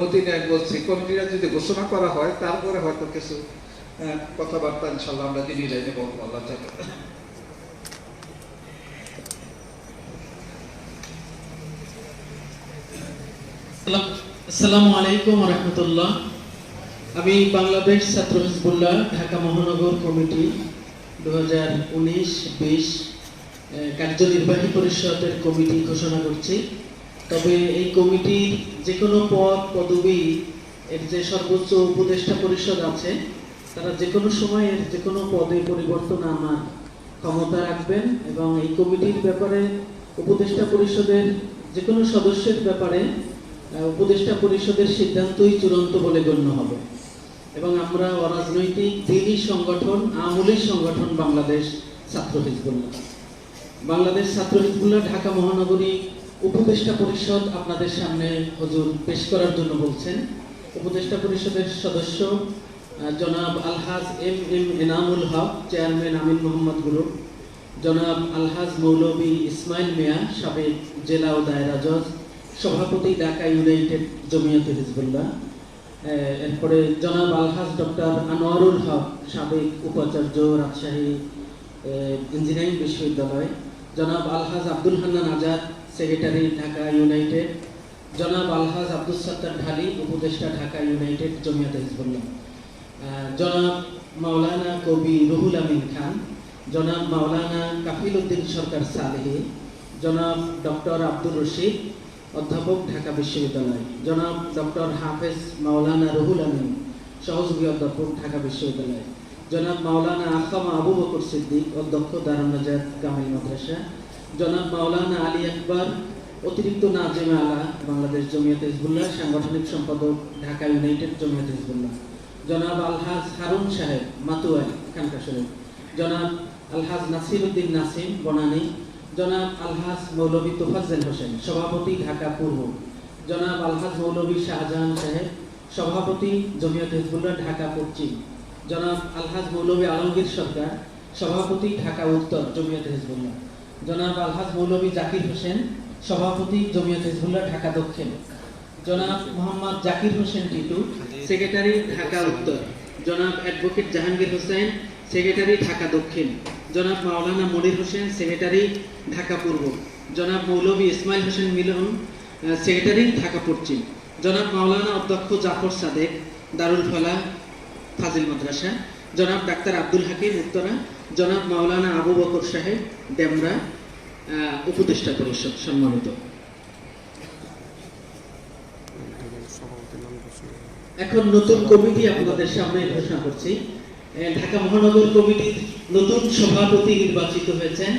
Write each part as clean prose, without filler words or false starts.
প্রতিদিন বলছি কমিটিরা যদি ঘোষণা করা হয় তারপরে হয়তো কিছু কথাবার্তা ইনশাআল্লাহ আমরা দিনে নেব আল্লাহ চাইলে। আসসালামু আলাইকুম ওয়া রাহমাতুল্লাহ। আমি বাংলাদেশ ছাত্র হিজবুল্লাহ ঢাকা মহানগর কমিটি 2019-20 কার্যনির্বাহী পরিষদের কমিটি ঘোষণা করছি। তবে এই কমিটির যে কোনো পদ পদবি এর যে সর্বোচ্চ উপদেষ্টা পরিষদ আছে তারা যে কোনো সময় যে কোনো পদে পরিবর্তন আনার ক্ষমতা রাখবেন এবং এই কমিটির ব্যাপারে উপদেষ্টা পরিষদের যে কোনো সদস্যের ব্যাপারে উপদেষ্টা পরিষদের সিদ্ধান্তই চূড়ান্ত বলে গণ্য হবে এবং আমরা অরাজনৈতিক দিনী সংগঠন আমলি সংগঠন বাংলাদেশ ছাত্র হিজবুল্লাহ ঢাকা মহানগরী উপদেষ্টা পরিষদ আপনাদের সামনে হুজুর পেশ করার জন্য বলছেন। উপদেষ্টা পরিষদের সদস্য জনাব আলহাজ এম এনামুল হক, চেয়ারম্যান আমিন মোহাম্মদ গুরু, জনাব আলহাজ মৌলভী ইসমাইল মিয়া, সাবেক জেলা ও দায়রা জজ, সভাপতি ঢাকা ইউনাইটেড জমিয়তে হিজবুল্লাহ, এরপরে জনাব আলহাজ ডক্টর আনোয়ারুল হক, সাবেক উপাচার্য রাজশাহী ইঞ্জিনিয়ারিং বিশ্ববিদ্যালয়, জনাব আলহাজ আব্দুল হান্নান আজাদ, সেক্রেটারি ঢাকা ইউনাইটেড, জনাব আলহাজ আব্দুল সাত্তার ঢালি, উপদেষ্টা ঢাকা ইউনাইটেড জমিয়তে হিজবুল্লাহ, জনাব মাওলানা কবি রুহুল আমিন খান, জনাব মাওলানা কাফিল উদ্দিন সরকার সালেহি, জনাব ডক্টর আব্দুর রশিদ, অধ্যাপক ঢাকা বিশ্ববিদ্যালয়, জনাব ডক্টর হাফেজ মাওলানা রুহুল আমিন, সহযোগী অধ্যাপক ঢাকা বিশ্ববিদ্যালয়, জনাব মাওলানা আখামা আবু বকর সিদ্দিক, অধ্যক্ষ দারুন নাজাত কামিল মাদ্রাসা, জনাব মাওলানা আলী আকবর, অতিরিক্ত নাজিমে আলা, বাংলাদেশ জমিয়তে হিজবুল্লাহ, সাংগঠনিক সম্পাদক ঢাকা ইউনাইটেড জমিয়তে হিজবুল্লাহ, জনাব আলহাজ হারুন সাহেব মাতুয়াই খানকা শরীফ, জনাব আলহাজ নাসির উদ্দিন নাসিম বনানী, জনাব আলহাজ মৌলভী তোফাজ্জল হোসেন, সভাপতি ঢাকা পূর্ব, জনাব আলহাজ মৌলভী শাহজাহান সাহেব, সভাপতি জমিয়ত হিজবুল্লাহ ঢাকা পশ্চিম, জনাব আলহাজ মৌলভী আলমগীর সরকার, সভাপতি ঢাকা উত্তর জমিয়ত হিজবুল্লাহ, জনাব আলহাজ মৌলভী জাকির হোসেন, সভাপতি জমিয়ত হিজবুল্লাহ ঢাকা দক্ষিণ, জনাব মোহাম্মদ জাকির হোসেন টিটু, সেক্রেটারি ঢাকা উত্তর, জনাব অ্যাডভোকেট জাহাঙ্গীর হোসেন, সেক্রেটারি ঢাকা দক্ষিণ, জনাব মাওলানা মনির হোসেন, সেক্রেটারি ঢাকা পূর্ব, জনাব মৌলভী ইসমাইল হোসেন মিলন, সেক্রেটারি ঢাকা পশ্চিম, জনাব মাওলানা অধ্যক্ষ জাফর সাদেক, দারুল ফালাহ ফাজিল মাদ্রাসা, জনাব ডাক্তার আব্দুল হাকিম উত্তরা, জনাব মাওলানা আবু বকর সাহেব ডেমরা, উপদেষ্টা পরিষদ সম্মানিত। এখন নতুন কমিটি আপনাদের সামনে ঘোষণা করছি। ঢাকা মহানগর কমিটির নতুন সভাপতি নির্বাচিত হয়েছেন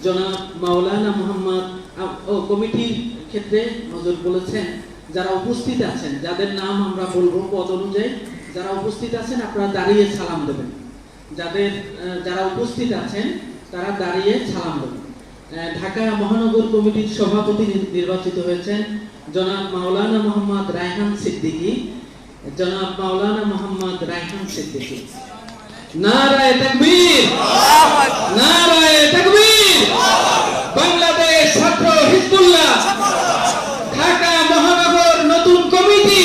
জনাব মাওলানা মোহাম্মদ। কমিটির ক্ষেত্রে নজর বলেছেন যারা উপস্থিত আছেন, যাদের নাম আমরা বলবো পদ অনুযায়ী, যারা উপস্থিত আছেন আপনারা দাঁড়িয়ে সালাম দেবেন। যারা উপস্থিত আছেন তারা দাঁড়িয়ে সালাম দেবেন। ঢাকা মহানগর কমিটির সভাপতি নির্বাচিত হয়েছেন জনাব মাওলানা মোহাম্মদ রায়হান সিদ্দিকী, জনাব মাওলানা মোহাম্মদ রায়হান সিদ্দিকী। নারায়ে তাকবীর, নারায়ে তাকবীর। বাংলাদেশ ছাত্র হিজবুল্লাহ ঢাকা মহানগর নতুন কমিটি,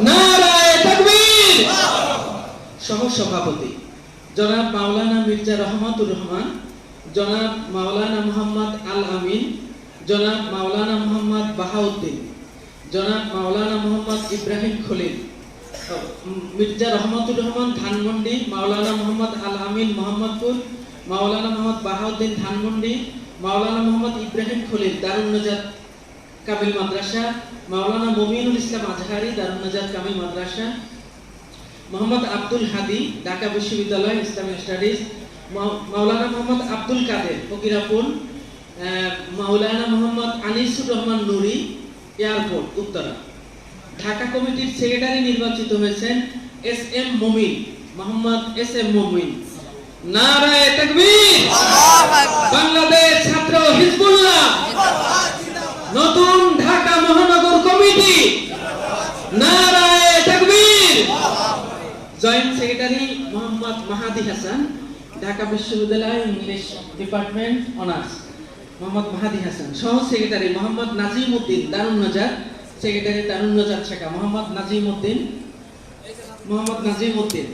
নারায়ে তাকবীর। সহ সভাপতি জনাব মাওলানা মির্জা রহমাতুর রহমান, জনাব মাওলানা মোহাম্মদ আল আমিন, জনাব মাওলানা মোহাম্মদ বাহাউদ্দিন, জনাব মাওলানা মোহাম্মদ ইব্রাহিম খলিল, মির্জা রহমাতুর রহমান ধানমন্ডি, মাওলানা মোহাম্মদ আল আমিন মোহাম্মদপুর, মাওলানা মোহাম্মদ বাহাউদ্দিন ধানমন্ডি, মাওলানা মোহাম্মদ ইব্রাহিম খলিল দারুন নাজাত কামিল মাদ্রাসা, মাওলানা মমিনুল ইসলাম আজহারি দারুন নাজাত কামিল মাদ্রাসা, মোহাম্মদ আব্দুল হাদি ঢাকা বিশ্ববিদ্যালয় ইসলামিক স্টাডিজ, মাওলানা মোহাম্মদ আব্দুল কাদের ফকিরাপুর, মাওলানা মোহাম্মদ আনিসুর রহমান নুরি এয়ারপোর্ট উত্তরা। ঢাকা কমিটির সেক্রেটারি নির্বাচিত হয়েছেন এস এম মমিন, মোহাম্মদ এস এম মমিন। নারায়ে তাকবীর। বাংলাদেশ ছাত্র হিজবুল্লাহ নতুন ঢাকা মহানগর কমিটি, নারায়ে তাকবীর। জয়েন্ট সেক্রেটারি মোহাম্মদ মাহাদি হাসান, ঢাকা বিশ্ববিদ্যালয় ইংলিশ ডিপার্টমেন্ট অনার্স, মোহাম্মদ মাহাদি হাসান। সহ সেক্রেটারি মোহাম্মদ নাজিম উদ্দিন দারুন নাজাত, সেক্রেটারি দারুন নাজাত শাখা মোহাম্মদ নাজিম উদ্দিন,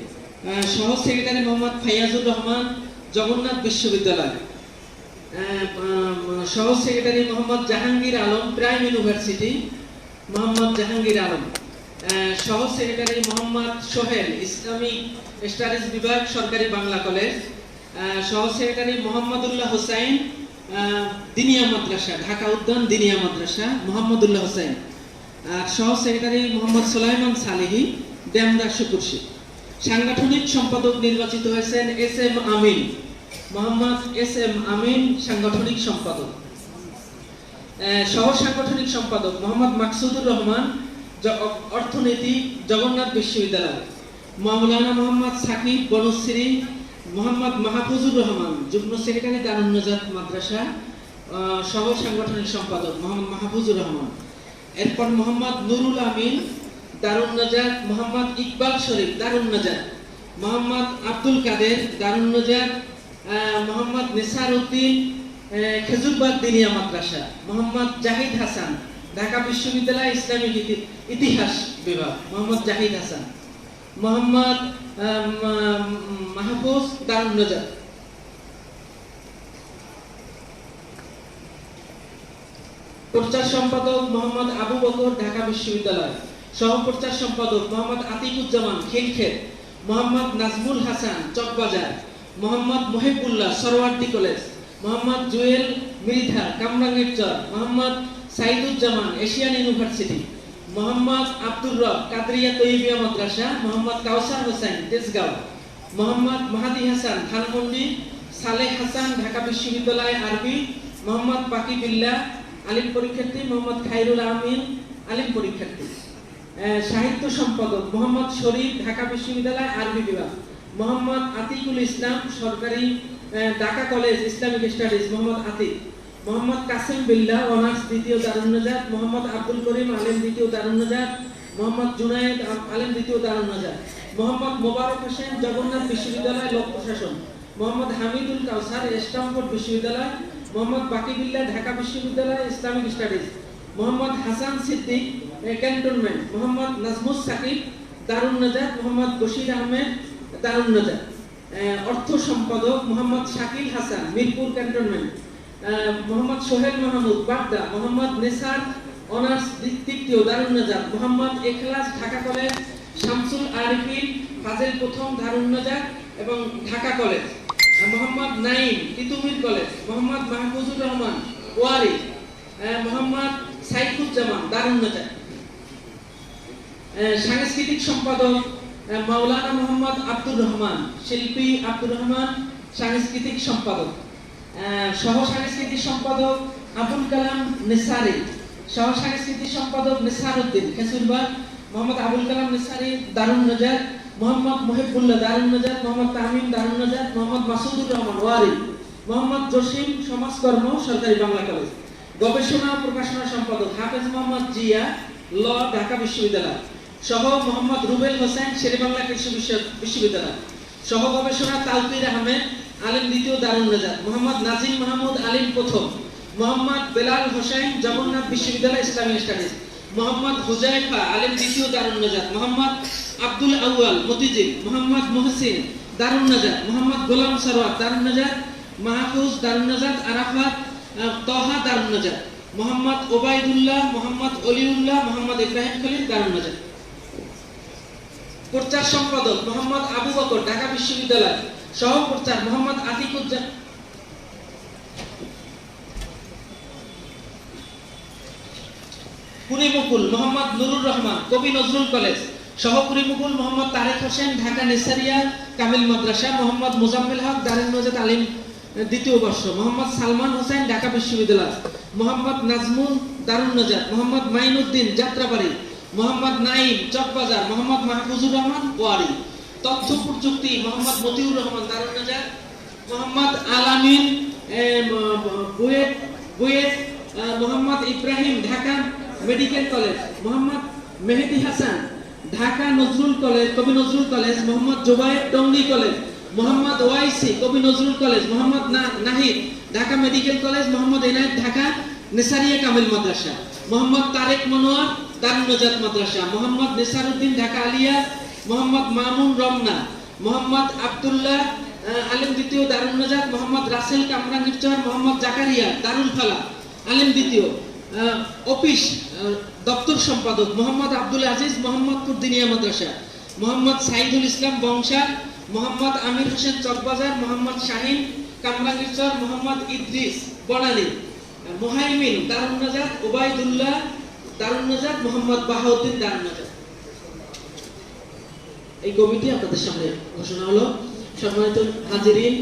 সহ সেক্রেটারি মোহাম্মদ ফাইয়াজুর রহমান, জগন্নাথ বিশ্ববিদ্যালয়, সহ secretary Mohammad Jahangir Alam, prime university Mohammad Jahangir Alam, সহ secretary Mohammad Sohel, Islamic studies বিভাগ, সরকারি বাংলা কলেজ, সহ সেক্রেটারি মোহাম্মদুল্লাহ হোসাইন, দিনিয়া মাদ্রাসা, ঢাকা উদ্যান দিনিয়া মাদ্রাসা মোহাম্মদুল্লাহ হোসাইন, আর সহ সেক্রেটারি মোহাম্মদ সুলাইমান সালেহী, ডেমরা শুকুরশি। সাংগঠনিক সম্পাদক নির্বাচিত হয়েছেন S M Amin, Mohammad S M Amin সাংগঠনিক সম্পাদক। সহ সাংগঠনিক সম্পাদক মোহাম্মদ মাকসুদুর রহমান, অর্থনীতি, জগন্নাথ বিশ্ববিদ্যালয়। মাওলানা মোহাম্মদ সাকিব, বনশ্রী। মোহাম্মদ মাহফুজুর রহমান, যুগ্ম সেক্রেটারি দারুন নাজাত মাদ্রাসা, সহ সাংগঠনিক সম্পাদক মোহাম্মদ মাহফুজুর রহমান। এরপর মোহাম্মদ নুরুল আমিন, দারুন নাজাত। মোহাম্মদ ইকবাল শরীফ, দারুন নাজাত। মোহাম্মদ আব্দুল কাদের, দারুন নাজাত। মোহাম্মদ নিসার উদ্দিন, খেজুরবাগ দিনিয়া মাদ্রাসা। মোহাম্মদ জাহিদ হাসান, ঢাকা বিশ্ববিদ্যালয় ইসলামিক ইতিহাস বিভাগ, মোহাম্মদ জাহিদ হাসান। মোহাম্মদ মাহফুজ, দারুন নাজাত। প্রচার সম্পাদক মোহাম্মদ আবু বকর, ঢাকা বিশ্ববিদ্যালয়। সহ প্রচার সম্পাদক Mohammad Atikuzzaman, Khilkhet. Mohammad Nazmul Hasan, Chawkbazar. Mohammad Mohibullah, Suhrawardy college. Mohammad Jewel Mridha, Kamrangirchar. Mohammad Saiduzzaman, Asian university. Mohammad Abdur রব, কাদরিয়া তৈয়বিয়া মাদ্রাসা। মোহাম্মদ কাউসার হোসেন, তেজগাঁও। মোহাম্মদ মাহাদি হাসান, ধানমন্ডি। সালেহ হাসান, ঢাকা বিশ্ববিদ্যালয় আরবি। মোহাম্মদ বাকি বিল্লাহ, আলিম পরীক্ষার্থী। মোহাম্মদ খায়রুল আমিন, আলিম পরীক্ষার্থী। সাহিত্য সম্পাদক মোহাম্মদ শরীফ, ঢাকা বিশ্ববিদ্যালয় আরবি বিভাগ। মোহাম্মদ আতিকুল ইসলাম, সরকারি Dhaka college Islamic studies, Mohammad Atik. Mohammad Kasim Billah, honours, দ্বিতীয় দারুন নাজাত। মোহাম্মদ আব্দুল করিম, আলেম, দ্বিতীয় দারুন নাজাত। মোহাম্মদ জুনায়েদ, আলেম, দ্বিতীয় দারুন নাজাত। মোহাম্মদ মোবারক হোসেন, জগন্নাথ বিশ্ববিদ্যালয় লোক প্রশাসন। মোহাম্মদ হামিদুল কাউসার, স্টামফোর্ড বিশ্ববিদ্যালয়। মোহাম্মদ বাকি বিল্লাহ, ঢাকা বিশ্ববিদ্যালয় Islamic studies. Mohammad Hasan Siddique, cantonment. Mohammad Nazmus Sakib, Darun Najat. Mohammad Bashir Ahmed, Darun Najat. অর্থ সম্পাদক মোহাম্মদ শাকিল হাসান, মিরপুর ক্যান্টনমেন্ট। মোহাম্মদ সোহেল মাহমুদ, বাড্ডা। মোহাম্মদ নেসার, অনার্স, তৃতীয় দারুন নাজাত। মোহাম্মদ এখলাস, ঢাকা কলেজ। শামসুল আরিফিন, ফাজিল প্রথম, দারুন নাজাত এবং ঢাকা কলেজ। মোহাম্মদ নাইম, তিতুমির কলেজ। মোহাম্মদ মাহফুজুর রহমান, ওয়ারি। মোহাম্মদ সাইফুজ্জামান, দারুন নাজাত। সাংস্কৃতিক সম্পাদক মাওলানা মোহাম্মদ আব্দুর রহমান, শিল্পী আব্দুর রহমান, সাংস্কৃতিক সম্পাদক। সহ সাংস্কৃতিক সম্পাদক আবুল কালাম নিসারি, সহ সাংস্কৃতিক সম্পাদক নিসার উদ্দিন, খেজুরবাগ। মোহাম্মদ আবুল কালাম নিসারি, দারুন নাজাত। মোহাম্মদ মহিবুল্লাহ, দারুন নাজাত। মোহাম্মদ তামিম, দারুন নাজাত। মোহাম্মদ মাসুদুর রহমান, ওয়ারি। মোহাম্মদ জসিম, সমাজকর্ম, সরকারি বাংলা কলেজ। গবেষণা প্রকাশনা সম্পাদক হাফেজ মোহাম্মদ জিয়া, ল, ঢাকা বিশ্ববিদ্যালয়। সহ মোহাম্মদ রুবেল হোসেন, শেরেবাংলা কৃষি বিশ্ববিদ্যালয়। সহ গবেষণা তালকির আহমেদ, আলিম, দ্বিতীয় দারুন নাজাত। মোহাম্মদ নাজিম মাহমুদ, আলিম প্রথম। মোহাম্মদ বেলাল হোসেন, জগন্নাথ বিশ্ববিদ্যালয় ইসলামিক স্টাডিজ। মোহাম্মদ হুজাইফা, আলিম, দ্বিতীয় দারুন নাজাত। মোহাম্মদ আব্দুল আউয়াল, মতিঝিল। মোহাম্মদ মুহসিন, দারুন নাজাত। মোহাম্মদ গোলাম সরওয়ার, দারুন নাজাত। মাহফুজ, দারুন নাজাত। আরাফাত তহা, দারুন নাজাত। মোহাম্মদ ওবায়দুল্লাহ, মোহাম্মদ অলিউল্লাহ, মোহাম্মদ ইব্রাহিম খলিল, দারুন নাজাত। প্রচার সম্পাদক মোহাম্মদ আবু বকর, ঢাকা বিশ্ববিদ্যালয়। সহ প্রচার মোহাম্মদ আতিকুজ্জামান। কুরিমুকুল মোহাম্মদ নুরুর রহমান, কবি নজরুল কলেজ। সহ কুরিমুকুল মোহাম্মদ তারেক হোসেন, ঢাকা নেসারিয়া কামিল মাদ্রাসা। মোহাম্মদ মোজাম্মেল হক, দারুন নাজাত আলিম, দ্বিতীয় বর্ষ। মোহাম্মদ সালমান হোসেন, ঢাকা বিশ্ববিদ্যালয়। মোহাম্মদ নাজমুল, দারুন নাজাত। মোহাম্মদ মাইনুদ্দিন, যাত্রাবাড়ি। মোহাম্মদ নাইম, চকবাজার। মোহাম্মদ মাহফুজুর রহমান, ওয়ারি। তথ্য প্রযুক্তি মোহাম্মদ মতিউর রহমান, দারুন Najat. Mohammad Alamin, BUET. Mohammad Ibrahim, Dhaka medical college. Mohammad Mehedi Hasan, Dhaka Nazrul college, Kabi Nazrul college. Mohammad Jubayer, Tongi college. Mohammad Owaisi, Kabi Nazrul college. Mohammad Nahid, Dhaka medical college. Mohammad Enayet, Dhaka Nesaria Kamil Madrasa. Mohammad Tarek Monowar Darun Najat মাদ্রাসা, মোহাম্মদ নেসারউদ্দিন ঢাকা আলিয়া, মোহাম্মদ মামুন রমনা, মোহাম্মদ আব্দুল্লাহ আলেম দ্বিতীয় দারুন নাজাত, মোহাম্মদ রাসেল কামরাঙ্গীরচর, মোহাম্মদ জাকারিয়া দারুল ফালা আলেম দ্বিতীয় অফিস দপ্তর সম্পাদক, মোহাম্মদ আব্দুল আজিজ মোহাম্মদপুর দিনিয়া মাদ্রাসা, মোহাম্মদ সাইদুল ইসলাম বংশা, মোহাম্মদ আমির হোসেন চকবাজার, মোহাম্মদ শাহিন কামরাঙ্গীরচর, মোহাম্মদ ইদ্রিস বনানী, মুহাইমিন দারুন নাজাত, ওবায়দুল্লাহ দারুন নাজাত, মোহাম্মদ বাহাউদ্দিন দারুন নাজাত। এই কমিটি আপনাদের সামনে ঘোষণা হলো। সম্মানিত হাজিরিন,